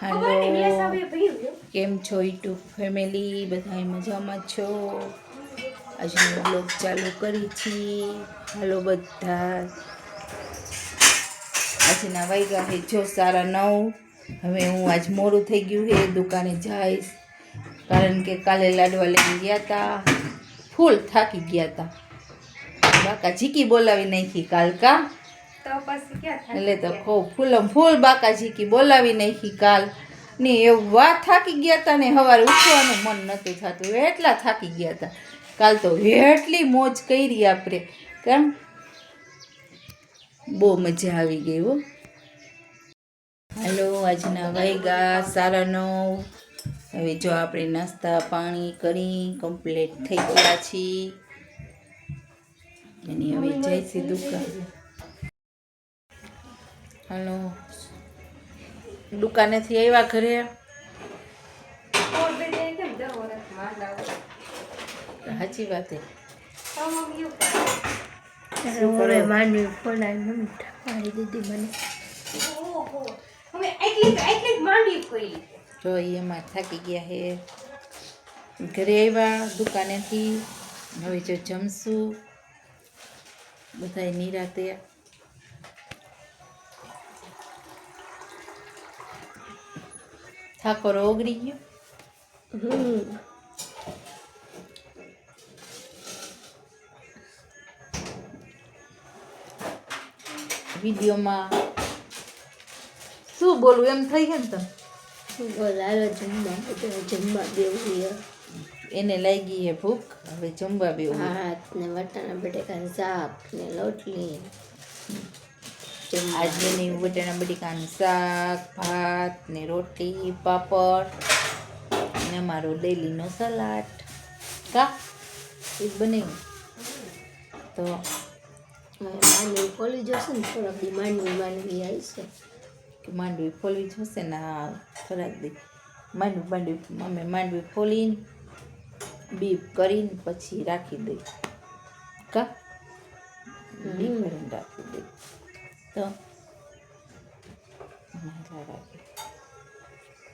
હાલો, કેમ છો YouTube family? બધાય મજામાં છો? આજનો બ્લોગ ચાલુ કરી છીએ. હાલો બધા, આજના વાગ્યા છે જો 9:30. હવે હું આજ મોડું થઈ ગયું છે, દુકાને જઈશ, કારણ કે કાલે લાડવા લઈને ગયા હતા, ફૂલ થાકી ગયા હતા. બાકા ઝીકી બોલાવી નાખી કાલકા, એટલે તો ફૂલમ ફૂલ બાકા ઝીકી બોલાવી નાખી કાલ ને એવા થાકી ગયા હતા ને સવારે ઉઠવાનું મન નહોતું થતું, એટલા થાકી ગયા હતા. કાલ તો એટલી મોજ કરી આપણે, કેમ બહુ મજા આવી ગઈ હો. હાલો, આજના વાગ્યા 9:30. હવે જો આપણે નાસ્તા પાણી કરી કમ્પ્લીટ થઈ ગયા છીએ અને હવે જઈશું દુકાન. હાલો, દુકાનેથી આવ્યા ઘરે. સાચી વાત છે. માંડવી ફોલાવી દીધી મને. જો એમાં થાકી ગયા હે. ઘરે આવ્યા દુકાનેથી, હવે જો જમશું બધાય નિરાતે. ઠાકોર ઓગળી ગયો. વિડીયોમાં શું બોલું એમ થઈ ગયા ને તમે. જમવા બેવું એને લાગી હે ભૂખ, હવે જમવા બેવું. ભાત ને વટાણા બટેકાનું શાક ને રોટલી. આજે ની વટાણા બટેકાનું શાક, ભાત ને રોટલી, પાપડ ને અમારો ડેલીનો સલાડ. કા એ બનાવ્યું તો માંડવી ફોલી જશે ને થોડાક દી માંડવી આવશે. માંડવી ફોલવી જશે ને થોડાક દી માંડવી ફોલીને બીપ કરીને પછી રાખી દઈ. કા બીપ કરીને રાખી દઈ તો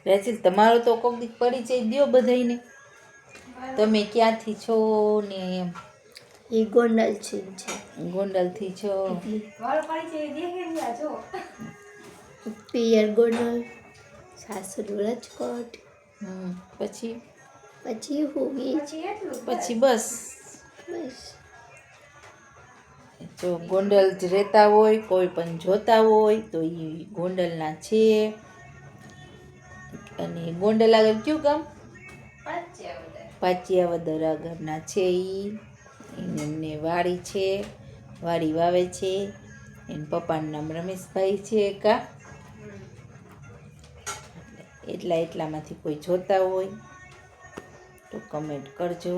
રાચિલ, તમારો તો કોક દી પરિચય દ્યો બધાયને. તમે ક્યાંથી છો ને એમ? એ ગોંડલ છે. ગોંડલથી છો? પિયર ગોંડલ, સાસુ રાજકોટ. પછી પછી બસ જો ગોંડલ જ રહેતા હોય, કોઈ પણ જોતા હોય તો એ ગોંડલના છે. અને ગોંડલ આગળ કયું ગામ? પાચિયાવદર આગળના છે. એમને વાડી છે, વાડી વાવે છે. એના પપ્પાનું નામ રમેશભાઈ છે. કા એટલામાંથી કોઈ જોતા હોય તો કમેન્ટ કરજો.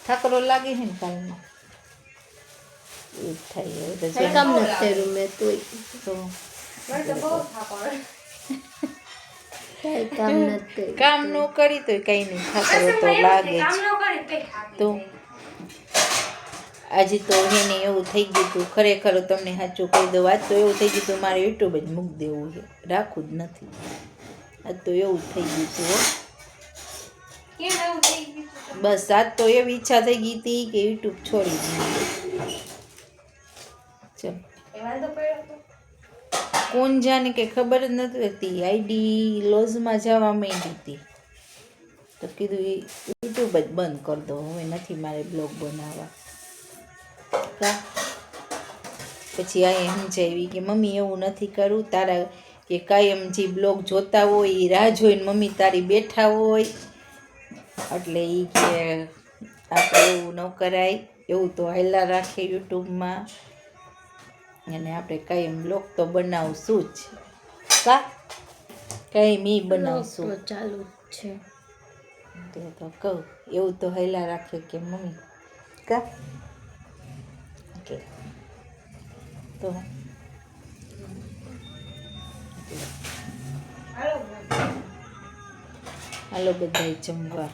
ઠાકરો લાગે છે ને કાલમાં એવું થાય. હવે કામ નથી કર્યું મેં તોય તો કામ ન કરી તો કઈ નહીં, ઠાકરો તો લાગે જ. તો આજે તો એને એવું થઈ ગયું હતું, ખરેખર તમને સાચું કહી દઉં, આજ તો એવું થઈ ગયું હતું મારે યુટ્યુબ જ મૂકી દેવું છે, રાખવું જ નથી. આજ તો એવું જ થઈ ગયું હતું. બસ આજ તો એવી ઈચ્છા થઈ ગઈ હતી કે યુટ્યુબ છોડી દીધું. કોણ જાને કે ખબર જ નથી રહેતી, આઈડી લોઝમાં જવા માંડી હતી તો કીધું યુટ્યુબ જ બંધ કરી દો, હવે નથી મારે બ્લોગ બનાવવા. પછી આ સમજાવી કે મમ્મી એવું નથી કરવું, તારા કે કાયમ જે બ્લોગ જોતા હોય એ રાહ જોઈને મમ્મી તારી બેઠા હોય, એટલે એ કે આપણે એવું ન કરાય, એવું તો હાલ્યા રાખે યુટ્યુબમાં, અને આપણે કાયમ બ્લોગ તો બનાવશું જ. કા કાયમ ઈ બનાવશું, ચાલુ છે તો કહું એવું તો હાલ્યા રાખે કે મમ્મી. કા તો હાલો બધાય જમવા.